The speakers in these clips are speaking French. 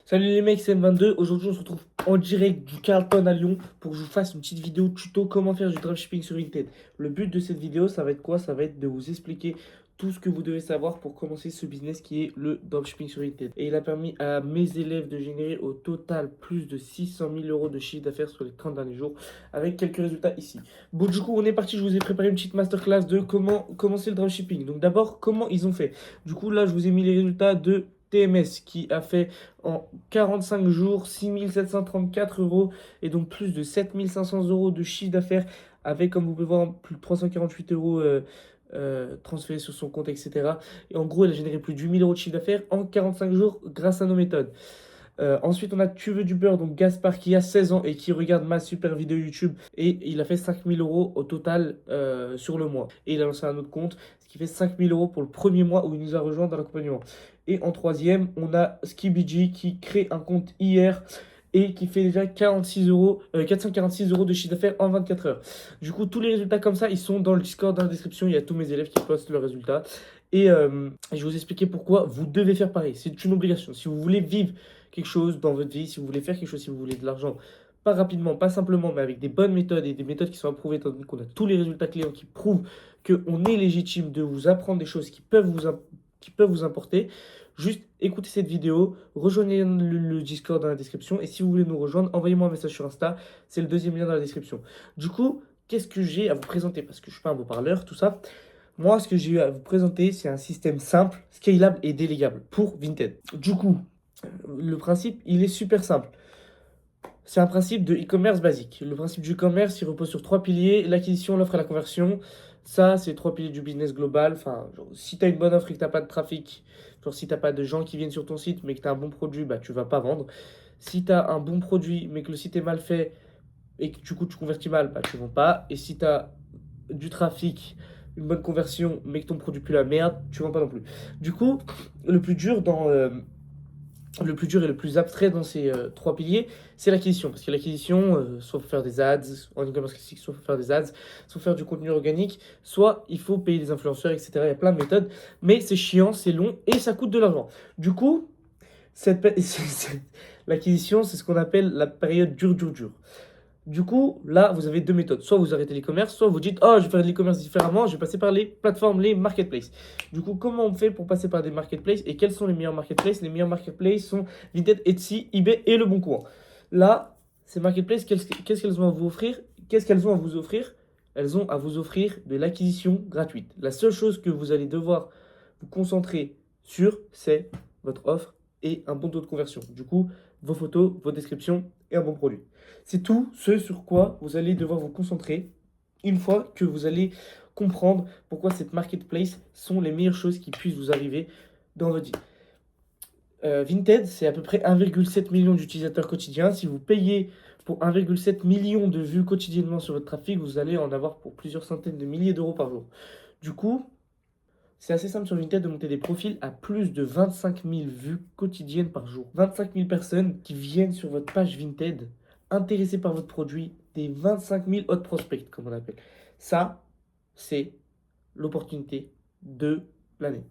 Salut les mecs, c'est M22. Aujourd'hui, on se retrouve en direct du Carlton à Lyon pour que je vous fasse une petite vidéo tuto comment faire du dropshipping sur Vinted. Le but de cette vidéo, ça va être quoi? Ça va être de vous expliquer tout ce que vous devez savoir pour commencer ce business qui est le dropshipping sur Vinted. Et il a permis à mes élèves de générer au total plus de 600 000 euros de chiffre d'affaires sur les 30 derniers jours avec quelques résultats ici. Bon, du coup, on est parti. Je vous ai préparé une petite masterclass de comment commencer le dropshipping. Donc, d'abord, comment ils ont fait. Du coup, là, je vous ai mis les résultats de TMS qui a fait en 45 jours 6 734 euros et donc plus de 7 500 euros de chiffre d'affaires avec, comme vous pouvez voir, plus de 348 euros transférés sur son compte, etc. Et en gros, elle a généré plus de 8 000 euros de chiffre d'affaires en 45 jours grâce à nos méthodes. Ensuite, on a Tu veux du beurre, donc Gaspard qui a 16 ans et qui regarde ma super vidéo YouTube. Et il a fait 5 000 euros au total sur le mois. Et il a lancé un autre compte, ce qui fait 5 000 euros pour le premier mois où il nous a rejoint dans l'accompagnement. Et en troisième, on a SkiBG qui crée un compte hier et qui fait déjà 446 euros de chiffre d'affaires en 24 heures. Du coup, tous les résultats comme ça, ils sont dans le Discord, dans la description. Il y a tous mes élèves qui postent leurs résultats. Et je vais vous expliquer pourquoi vous devez faire pareil. C'est une obligation. Si vous voulez vivre quelque chose dans votre vie, si vous voulez faire quelque chose, si vous voulez de l'argent, pas rapidement, pas simplement, mais avec des bonnes méthodes et des méthodes qui sont approuvées, étant donné qu'on a tous les résultats clients qui prouvent qu'on est légitime de vous apprendre des choses qui peuvent vous importer. Juste écoutez cette vidéo, rejoignez le Discord dans la description et si vous voulez nous rejoindre, envoyez-moi un message sur Insta, c'est le deuxième lien dans la description. Du coup, qu'est-ce que j'ai à vous présenter? Parce que je ne suis pas un beau parleur, tout ça. Moi, ce que j'ai à vous présenter, c'est un système simple, scalable et délégable pour Vinted. Du coup, le principe, il est super simple. C'est un principe de e-commerce basique. Le principe du e-commerce, il repose sur trois piliers, l'acquisition, l'offre et la conversion. Ça, c'est trois piliers du business global. Enfin, genre, si tu as une bonne offre et que tu n'as pas de trafic, genre si tu n'as pas de gens qui viennent sur ton site, mais que tu as un bon produit, bah, tu ne vas pas vendre. Si tu as un bon produit, mais que le site est mal fait et que du coup tu convertis mal, bah, tu ne vends pas. Et si tu as du trafic, une bonne conversion, mais que ton produit pue la merde, tu ne vends pas non plus. Du coup, le plus dur le plus dur et le plus abstrait dans ces trois piliers, c'est l'acquisition. Parce que l'acquisition, soit pour faire des ads en e-commerce classique, soit pour faire des ads, soit pour faire du contenu organique, soit il faut payer des influenceurs, etc. Il y a plein de méthodes, mais c'est chiant, c'est long et ça coûte de l'argent. Du coup, l'acquisition, c'est ce qu'on appelle la période dure. Du coup, là, vous avez deux méthodes. Soit vous arrêtez l'e-commerce, soit vous dites, oh, je vais faire de l'e-commerce différemment, je vais passer par les plateformes, les marketplaces. Du coup, comment on fait pour passer par des marketplaces et quels sont les meilleurs marketplaces? Les meilleurs marketplaces sont Vinted, Etsy, eBay et Le Bon Coin. Là, ces marketplaces, qu'est-ce qu'elles ont à vous offrir? Qu'est-ce qu'elles ont à vous offrir? Elles ont à vous offrir de l'acquisition gratuite. La seule chose que vous allez devoir vous concentrer sur, c'est votre offre et un bon taux de conversion. Du coup, vos photos, vos descriptions et un bon produit. C'est tout ce sur quoi vous allez devoir vous concentrer une fois que vous allez comprendre pourquoi cette marketplace sont les meilleures choses qui puissent vous arriver dans votre vie. Vinted, c'est à peu près 1,7 million d'utilisateurs quotidiens. Si vous payez pour 1,7 million de vues quotidiennement sur votre trafic, vous allez en avoir pour plusieurs centaines de milliers d'euros par jour. Du coup, c'est assez simple sur Vinted de monter des profils à plus de 25 000 vues quotidiennes par jour. 25 000 personnes qui viennent sur votre page Vinted, intéressées par votre produit, des 25 000 hot prospects, comme on appelle. Ça, c'est l'opportunité de l'année.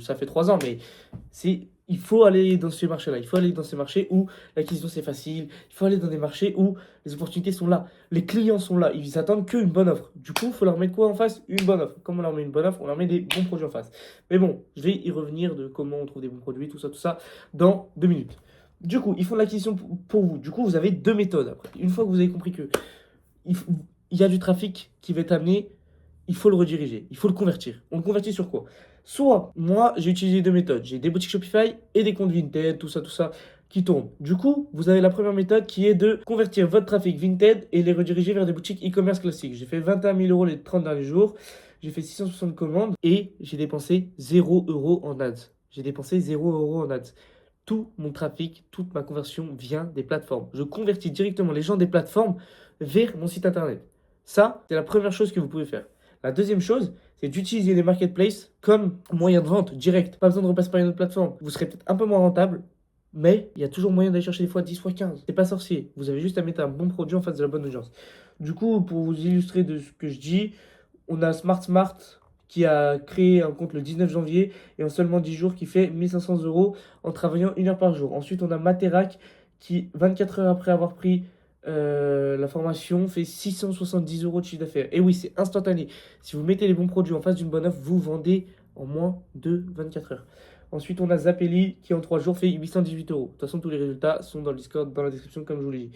Ça fait 3 ans, mais il faut aller dans ces marchés-là. Il faut aller dans ces marchés où l'acquisition c'est facile. Il faut aller dans des marchés où les opportunités sont là. Les clients sont là. Ils attendent qu'une bonne offre. Du coup, il faut leur mettre quoi en face? Une bonne offre. Comme on leur met une bonne offre, on leur met des bons produits en face. Mais bon, je vais y revenir de comment on trouve des bons produits, tout ça, dans 2 minutes. Du coup, ils font l'acquisition pour vous. Du coup, vous avez deux méthodes après. Une fois que vous avez compris que il y a du trafic qui va être amené, il faut le rediriger, il faut le convertir. On le convertit sur quoi? Soit, moi, j'ai utilisé deux méthodes. J'ai des boutiques Shopify et des comptes Vinted, tout ça, qui tournent. Du coup, vous avez la première méthode qui est de convertir votre trafic Vinted et les rediriger vers des boutiques e-commerce classiques. J'ai fait 21 000 euros les 30 derniers jours. J'ai fait 660 commandes et j'ai dépensé 0 euros en ads. J'ai dépensé 0 euros en ads. Tout mon trafic, toute ma conversion vient des plateformes. Je convertis directement les gens des plateformes vers mon site internet. Ça, c'est la première chose que vous pouvez faire. La deuxième chose, c'est d'utiliser les marketplaces comme moyen de vente direct. Pas besoin de repasser par une autre plateforme. Vous serez peut-être un peu moins rentable, mais il y a toujours moyen d'aller chercher des fois 10 fois 15. C'est pas sorcier. Vous avez juste à mettre un bon produit en face de la bonne audience. Du coup, pour vous illustrer de ce que je dis, on a Smart qui a créé un compte le 19 janvier et en seulement 10 jours qui fait 1500 euros en travaillant 1 heure par jour. Ensuite, on a Materac qui, 24 heures après avoir pris la formation, fait 670 euros de chiffre d'affaires. Et oui, c'est instantané. Si vous mettez les bons produits en face d'une bonne offre, vous vendez en moins de 24 heures. Ensuite, on a Zappeli qui en 3 jours fait 818 euros. De toute façon, tous les résultats sont dans le Discord, dans la description, comme je vous l'ai dit.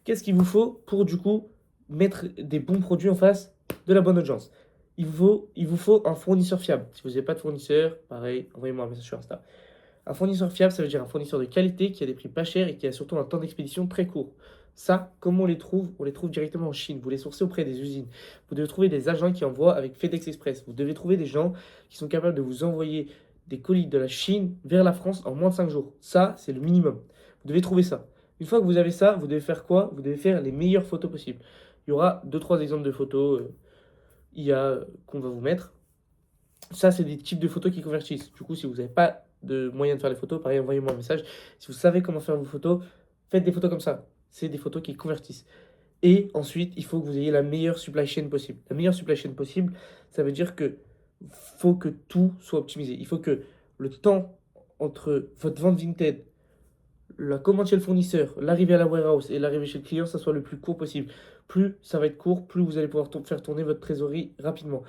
Qu'est-ce qu'il vous faut pour du coup mettre des bons produits en face de la bonne audience? Il vous faut un fournisseur fiable. Si vous n'avez pas de fournisseur, pareil, envoyez-moi un message sur Insta. Un fournisseur fiable, ça veut dire un fournisseur de qualité qui a des prix pas chers et qui a surtout un temps d'expédition très court. Ça, comment on les trouve? On les trouve directement en Chine. Vous les sourcez auprès des usines. Vous devez trouver des agents qui envoient avec FedEx Express. Vous devez trouver des gens qui sont capables de vous envoyer des colis de la Chine vers la France en moins de 5 jours. Ça, c'est le minimum. Vous devez trouver ça. Une fois que vous avez ça, vous devez faire quoi? Vous devez faire les meilleures photos possibles. Il y aura 2-3 exemples de photos IA qu'on va vous mettre. Ça, c'est des types de photos qui convertissent. Du coup, si vous n'avez pas de moyen de faire les photos, pareil, envoyez-moi un message. Si vous savez comment faire vos photos, faites des photos comme ça. C'est des photos qui convertissent. Et ensuite, il faut que vous ayez la meilleure supply chain possible. La meilleure supply chain possible, ça veut dire que faut que tout soit optimisé. Il faut que le temps entre votre vente Vinted, la commande chez le fournisseur, l'arrivée à la warehouse et l'arrivée chez le client, ça soit le plus court possible. Plus ça va être court, plus vous allez pouvoir faire tourner votre trésorerie rapidement.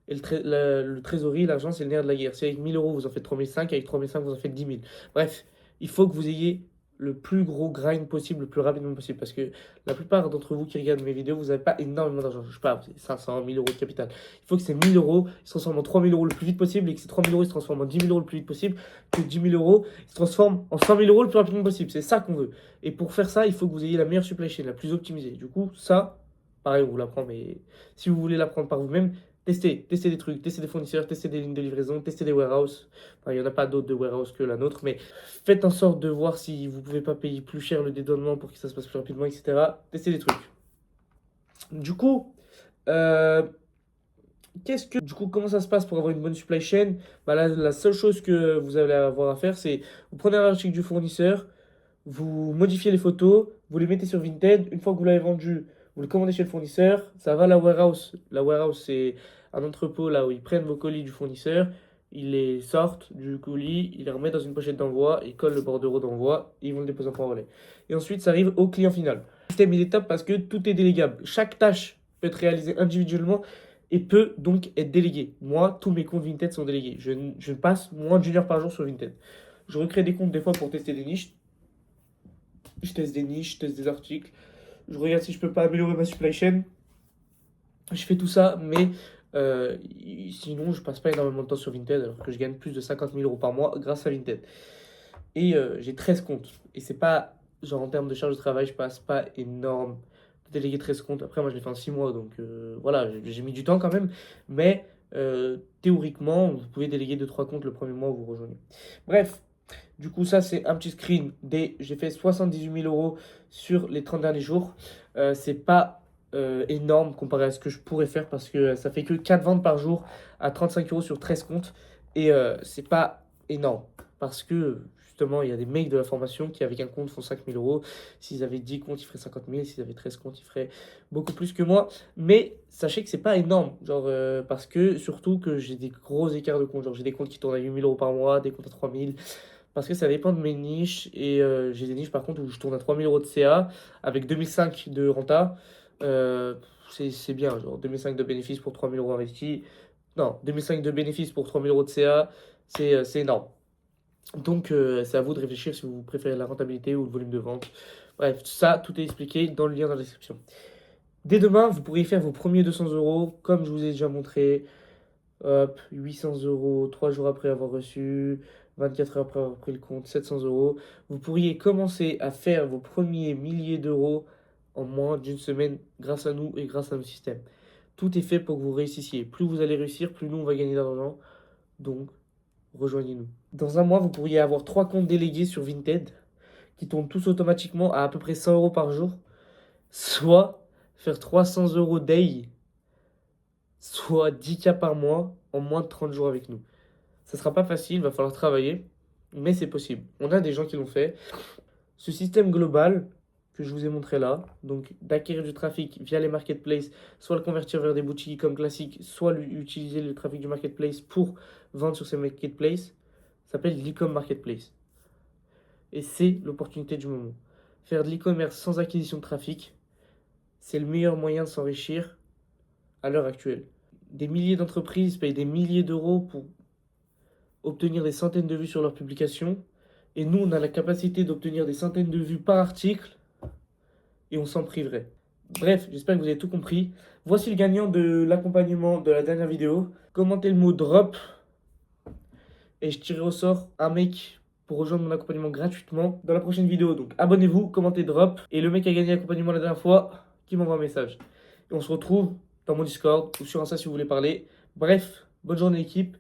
Et le trésorerie, l'argent, c'est le nerf de la guerre. Si avec 1000 euros, vous en faites 3005, avec 3005, vous en faites 10 000. Bref, il faut que vous ayez le plus gros grind possible, le plus rapidement possible. Parce que la plupart d'entre vous qui regardent mes vidéos, vous n'avez pas énormément d'argent. Je sais pas, c'est 500, 1000 euros de capital. Il faut que ces 1000 euros se transforment en 3000 euros le plus vite possible et que ces 3000 euros se transforment en 10 000 euros le plus vite possible. Que 10 000 euros se transforment en 100 000 euros le plus rapidement possible. C'est ça qu'on veut. Et pour faire ça, il faut que vous ayez la meilleure supply chain, la plus optimisée. Du coup, ça, pareil, on vous l'apprend, mais si vous voulez l'apprendre par vous-même, testez des trucs, testez des fournisseurs, testez des lignes de livraison, testez des warehouses. Enfin, il n'y en a pas d'autres de warehouse que la nôtre, mais faites en sorte de voir si vous ne pouvez pas payer plus cher le dédouanement pour que ça se passe plus rapidement, etc. Testez des trucs. Du coup, euh, comment ça se passe pour avoir une bonne supply chain? Bah, la seule chose que vous allez avoir à faire, c'est vous prenez l'article du fournisseur, vous modifiez les photos, vous les mettez sur Vinted. Une fois que vous l'avez vendu, vous le commandez chez le fournisseur. Ça va à la warehouse. La warehouse, c'est un entrepôt là où ils prennent vos colis du fournisseur. Ils les sortent du colis, ils les remettent dans une pochette d'envoi, ils collent le bordereau d'envoi et ils vont le déposer en point relais. Et ensuite, ça arrive au client final. Le système, il est top parce que tout est délégable. Chaque tâche peut être réalisée individuellement et peut donc être déléguée. Moi, tous mes comptes Vinted sont délégués. Je passe moins d'une heure par jour sur Vinted. Je recrée des comptes des fois pour tester des niches. Je teste des niches, je teste des articles. Je regarde si je peux pas améliorer ma supply chain. Je fais tout ça, mais sinon, je passe pas énormément de temps sur Vinted alors que je gagne plus de 50 000 euros par mois grâce à Vinted. Et j'ai 13 comptes. Et c'est pas, genre en termes de charge de travail, je passe pas énorme de déléguer 13 comptes. Après, moi, je l'ai fait en 6 mois, donc voilà, j'ai mis du temps quand même. Mais théoriquement, vous pouvez déléguer 2-3 comptes le premier mois où vous rejoignez. Bref, du coup, ça, c'est un petit screen j'ai fait 78 000 euros sur les 30 derniers jours. C'est pas énorme comparé à ce que je pourrais faire parce que ça fait que 4 ventes par jour à 35 euros sur 13 comptes. Et c'est pas énorme parce que justement, il y a des mecs de la formation qui, avec un compte, font 5 000 euros. S'ils avaient 10 comptes, ils feraient 50 000. S'ils avaient 13 comptes, ils feraient beaucoup plus que moi. Mais sachez que c'est pas énorme. Genre, parce que surtout que j'ai des gros écarts de comptes. Genre, j'ai des comptes qui tournent à 8 000 euros par mois, des comptes à 3 000. Parce que ça dépend de mes niches. Et j'ai des niches par contre où je tourne à 3 000 euros de CA avec 2005 de renta. C'est bien, genre 2005 de bénéfices pour 3 000 euros investis. Non, 2005 de bénéfices pour 3 000 euros de CA, c'est énorme. Donc c'est à vous de réfléchir si vous préférez la rentabilité ou le volume de vente. Bref, ça, tout est expliqué dans le lien dans la description. Dès demain, vous pourriez faire vos premiers 200 euros, comme je vous ai déjà montré. Hop, 800 euros, 3 jours après avoir reçu, 24 heures après avoir pris le compte, 700 euros. Vous pourriez commencer à faire vos premiers milliers d'euros en moins d'une semaine grâce à nous et grâce à nos systèmes. Tout est fait pour que vous réussissiez. Plus vous allez réussir, plus nous on va gagner d'argent. Donc, rejoignez-nous. Dans un mois, vous pourriez avoir 3 comptes délégués sur Vinted qui tournent tous automatiquement à peu près 100 euros par jour, soit faire 300 euros day, soit 10K par mois en moins de 30 jours avec nous. Ça sera pas facile, il va falloir travailler, mais c'est possible. On a des gens qui l'ont fait. Ce système global, que je vous ai montré là, donc d'acquérir du trafic via les marketplaces, soit le convertir vers des boutiques comme classique, soit utiliser le trafic du marketplace pour vendre sur ces marketplaces, ça s'appelle l'e-com marketplace. Et c'est l'opportunité du moment. Faire de l'e-commerce sans acquisition de trafic, c'est le meilleur moyen de s'enrichir à l'heure actuelle. Des milliers d'entreprises payent des milliers d'euros pour obtenir des centaines de vues sur leurs publications. Et nous, on a la capacité d'obtenir des centaines de vues par article et on s'en priverait. Bref, j'espère que vous avez tout compris. Voici le gagnant de l'accompagnement de la dernière vidéo. Commentez le mot drop et je tirerai au sort un mec pour rejoindre mon accompagnement gratuitement dans la prochaine vidéo. Donc abonnez-vous, commentez drop et le mec qui a gagné l'accompagnement la dernière fois, qui m'envoie un message. Et on se retrouve dans mon Discord ou sur Insta si vous voulez parler. Bref, bonne journée équipe.